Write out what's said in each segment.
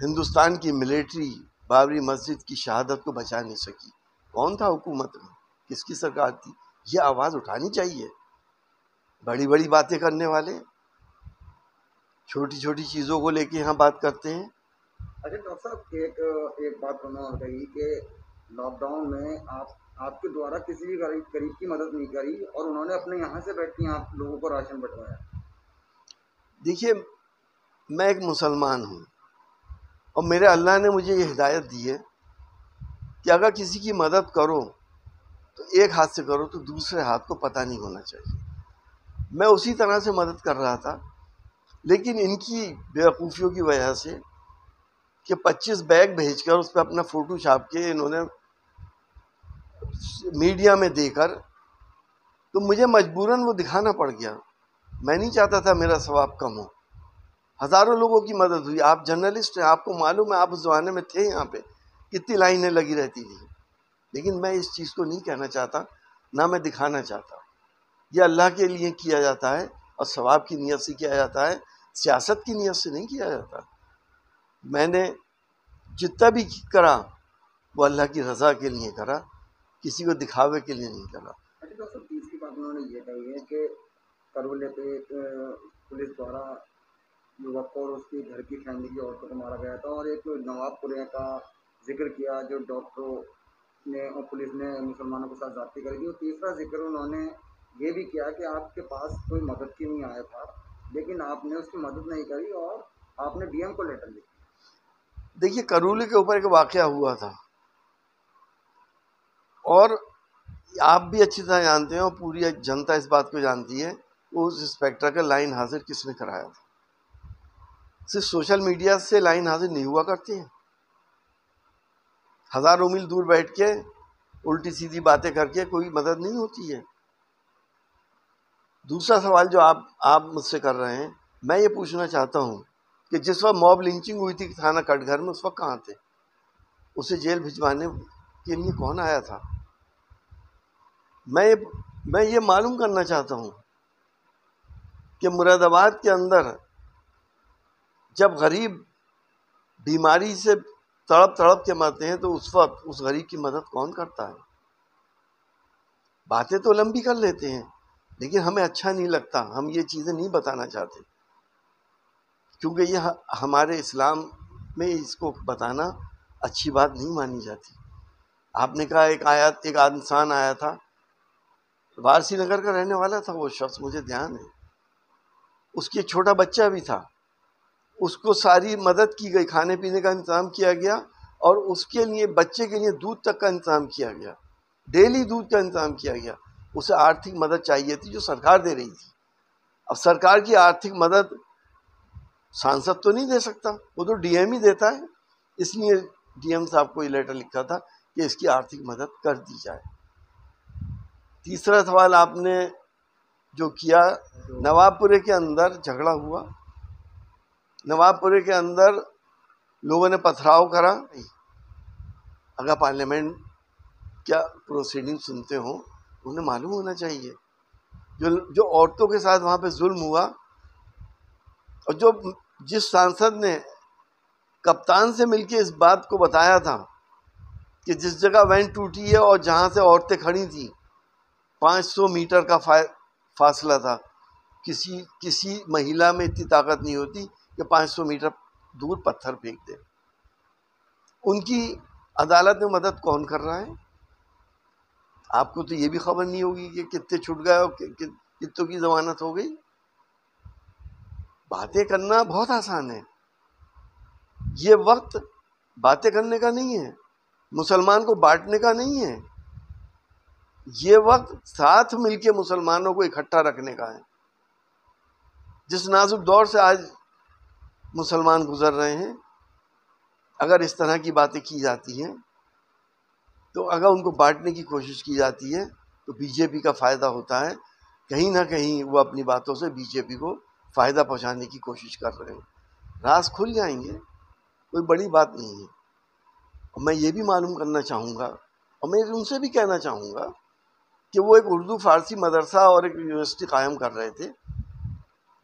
ہندوستان کی ملٹری بابری مسجد کی شہادت کو بچا نہیں سکی. کون تھا حکومت میں؟ کس کی سرکار تھی؟ یہ آواز اٹھانی چاہیے. بڑی بڑی باتیں کرنے والے چھوٹی چھوٹی چیزوں کو لے کے یہاں بات کرتے ہیں. اچھا ڈاکٹر صاحب، ایک بات انہوں اور کہی کہ لاک ڈاؤن میں آپ کے دوارا کسی بھی غریب کی مدد نہیں کری اور انہوں نے اپنے یہاں سے بیٹھ کے آپ لوگوں کو راشن بٹوایا. دیکھیے، میں ایک مسلمان ہوں اور میرے اللہ نے مجھے یہ ہدایت دی ہے کہ اگر کسی کی مدد کرو تو ایک ہاتھ سے کرو تو دوسرے ہاتھ کو پتہ نہیں ہونا چاہیے. میں اسی طرح سے مدد کر رہا تھا، لیکن ان کی بیوقوفیوں کی وجہ سے کہ 25 بیگ بھیج کر اس پہ اپنا فوٹو چھاپ کے انہوں نے میڈیا میں دے کر، تو مجھے مجبوراً وہ دکھانا پڑ گیا. میں نہیں چاہتا تھا میرا ثواب کم ہو. ہزاروں لوگوں کی مدد ہوئی. آپ جرنلسٹ ہیں، آپ کو معلوم ہے، آپ اس زمانے میں تھے یہاں پہ، کتنی لائنیں لگی رہتی تھی. لیکن میں اس چیز کو نہیں کہنا چاہتا، نہ میں دکھانا چاہتا. یہ اللہ کے لیے کیا جاتا ہے اور ثواب کی نیت سے کیا جاتا ہے، سیاست کی نیت سے نہیں کیا جاتا. میں نے جتنا بھی کرا وہ اللہ کی رضا کے لیے کرا، کسی کو دکھاوے کے لیے نہیں کرا. اچھا ڈاکٹر صاحب، تیسری بات انہوں نے یہ کہی ہے کہ کرولے پہ ایک پولیس دوارا یوک اور اس کی گھر کی فیملی کی عورتوں کو مارا گیا تھا، اور ایک نواب پورے کا ذکر کیا جو ڈاکٹروں نے اور پولیس نے مسلمانوں کے ساتھ زیادتی کری تھی. اور تیسرا ذکر انہوں نے یہ بھی کیا کہ آپ کے پاس کوئی مدد کی نہیں آیا تھا، لیکن آپ نے اس کی مدد نہیں کری اور آپ نے ڈی ایم کو لیٹر لکھی. دیکھیے، کرولے کے اوپر ایک واقعہ ہوا تھا، اور آپ بھی اچھی طرح جانتے ہیں اور پوری جنتا اس بات کو جانتی ہے کہ اس انسپیکٹر کا لائن حاضر کس نے کرایا تھا. صرف سوشل میڈیا سے لائن حاضر نہیں ہوا کرتے ہیں. ہزاروں میل دور بیٹھ کے الٹی سیدھی باتیں کر کے کوئی مدد نہیں ہوتی ہے. دوسرا سوال جو آپ مجھ سے کر رہے ہیں، میں یہ پوچھنا چاہتا ہوں کہ جس وقت موب لنچنگ ہوئی تھی تھانہ کٹ گھر میں، اس وقت کہاں تھے؟ اسے جیل بھجوانے کے لیے کون آیا تھا؟ میں یہ معلوم کرنا چاہتا ہوں کہ مراد آباد کے اندر جب غریب بیماری سے تڑپ کے مرتے ہیں تو اس وقت اس غریب کی مدد کون کرتا ہے؟ باتیں تو لمبی کر لیتے ہیں، لیکن ہمیں اچھا نہیں لگتا، ہم یہ چیزیں نہیں بتانا چاہتے، کیونکہ یہ ہمارے اسلام میں اس کو بتانا اچھی بات نہیں مانی جاتی. آپ نے کہا ایک انسان آیا تھا، وارسی نگر کا رہنے والا تھا وہ شخص، مجھے دھیان ہے. اس کی ایک چھوٹا بچہ بھی تھا، اس کو ساری مدد کی گئی، کھانے پینے کا انتظام کیا گیا، اور اس کے لیے بچے کے لیے دودھ تک کا انتظام کیا گیا، ڈیلی دودھ کا انتظام کیا گیا. اسے آرتھک مدد چاہیے تھی جو سرکار دے رہی تھی. اب سرکار کی آرتھک مدد سانسد تو نہیں دے سکتا، وہ تو ڈی ایم ہی دیتا ہے. اس لیے ڈی ایم صاحب کو یہ لیٹر لکھا تھا کہ اس کی آرتھک مدد کر دی جائے. تیسرا سوال آپ نے جو کیا، نواب پورے کے اندر جھگڑا ہوا، نواب پورے کے اندر لوگوں نے پتھراؤ کرا. اگر پارلیمنٹ کیا پروسیڈنگ سنتے ہوں انہیں معلوم ہونا چاہیے جو عورتوں کے ساتھ وہاں پہ ظلم ہوا، اور جس سانسد نے کپتان سے مل کے اس بات کو بتایا تھا کہ جس جگہ وین ٹوٹی ہے اور جہاں سے عورتیں کھڑی تھیں 500 میٹر کا فاصلہ تھا، کسی مہیلا میں اتنی طاقت نہیں ہوتی کہ 500 میٹر دور پتھر پھینک دے. ان کی عدالت میں مدد کون کر رہا ہے؟ آپ کو تو یہ بھی خبر نہیں ہوگی کہ کتنے چھٹ گئے اور کتوں کی ضمانت ہو گئی. باتیں کرنا بہت آسان ہے، یہ وقت باتیں کرنے کا نہیں ہے، مسلمان کو بانٹنے کا نہیں ہے، یہ وقت ساتھ مل کے مسلمانوں کو اکٹھا رکھنے کا ہے. جس نازک دور سے آج مسلمان گزر رہے ہیں، اگر اس طرح کی باتیں کی جاتی ہیں تو اگر ان کو بانٹنے کی کوشش کی جاتی ہے تو بی جے پی کا فائدہ ہوتا ہے. کہیں نہ کہیں وہ اپنی باتوں سے بی جے پی کو فائدہ پہنچانے کی کوشش کر رہے ہیں. راز کھل جائیں گے، کوئی بڑی بات نہیں ہے. اور میں یہ بھی معلوم کرنا چاہوں گا اور میں ان سے بھی کہنا چاہوں گا کہ وہ ایک اردو فارسی مدرسہ اور ایک یونیورسٹی قائم کر رہے تھے،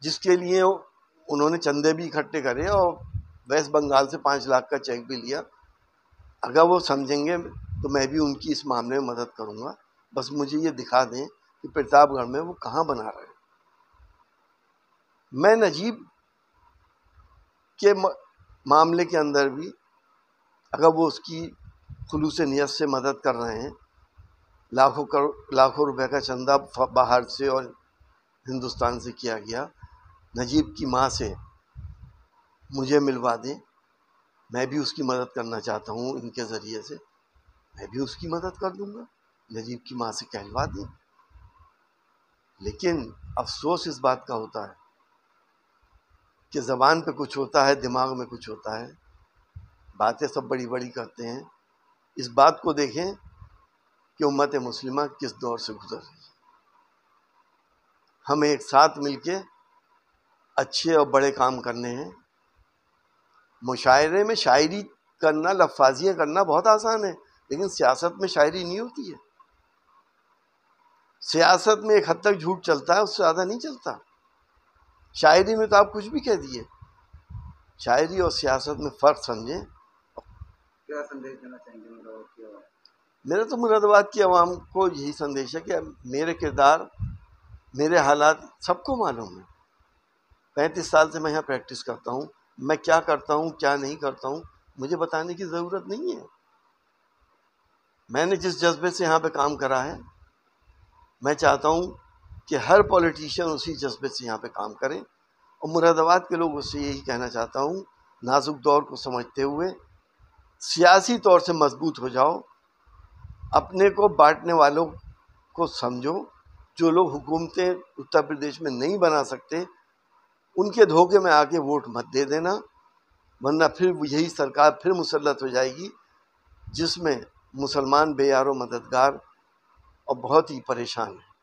جس کے لیے انہوں نے چندے بھی اکٹھے کرے اور ویسٹ بنگال سے 5 لاکھ کا چیک بھی لیا. اگر وہ سمجھیں گے تو میں بھی ان کی اس معاملے میں مدد کروں گا. بس مجھے یہ دکھا دیں کہ پرتاپ گڑھ میں وہ کہاں بنا رہے ہیں. میں نجیب کے معاملے کے اندر بھی اگر وہ اس کی خلوص نیت سے مدد کر رہے ہیں، لاکھوں روپے کا چندہ باہر سے اور ہندوستان سے کیا گیا، نجیب کی ماں سے مجھے ملوا دیں، میں بھی اس کی مدد کرنا چاہتا ہوں. ان کے ذریعے سے میں بھی اس کی مدد کر دوں گا. نجیب کی ماں سے کہلوا دیں. لیکن افسوس اس بات کا ہوتا ہے کہ زبان پہ کچھ ہوتا ہے، دماغ میں کچھ ہوتا ہے، باتیں سب بڑی بڑی کرتے ہیں. اس بات کو دیکھیں کہ امت مسلمہ کس دور سے گزر رہی ہے. ہمیں ایک ساتھ مل کے اچھے اور بڑے کام کرنے ہیں. مشاعرے میں شاعری کرنا، لفاظیاں کرنا بہت آسان ہے، لیکن سیاست میں شاعری نہیں ہوتی ہے. سیاست میں ایک حد تک جھوٹ چلتا ہے، اس سے زیادہ نہیں چلتا. شاعری میں تو آپ کچھ بھی کہہ دیے. شاعری اور سیاست میں فرق سمجھیں. کیا سندیش دینا چاہیں گے مراد کی عوام؟ میرا تو مراد آباد کی عوام کو یہی سندیش ہے کہ میرے کردار، میرے حالات سب کو معلوم ہے. 35 سال سے میں یہاں پریکٹس کرتا ہوں. میں کیا کرتا ہوں، کیا نہیں کرتا ہوں، مجھے بتانے کی ضرورت نہیں ہے. میں نے جس جذبے سے یہاں پہ کام کرا ہے، میں چاہتا ہوں کہ ہر پولیٹیشین اسی جذبے سے یہاں پہ کام کریں. اور مراد آباد کے لوگوں سے یہی کہنا چاہتا ہوں، نازک دور کو سمجھتے ہوئے سیاسی طور سے مضبوط ہو جاؤ. اپنے کو بانٹنے والوں کو سمجھو. جو لوگ حکومتیں اتر پردیش میں نہیں بنا سکتے، ان کے دھوکے میں آ کے ووٹ مت دے دینا، ورنہ پھر یہی سرکار پھر مسلط ہو جائے گی جس میں مسلمان بے یار و مددگار اور بہت ہی پریشان ہیں.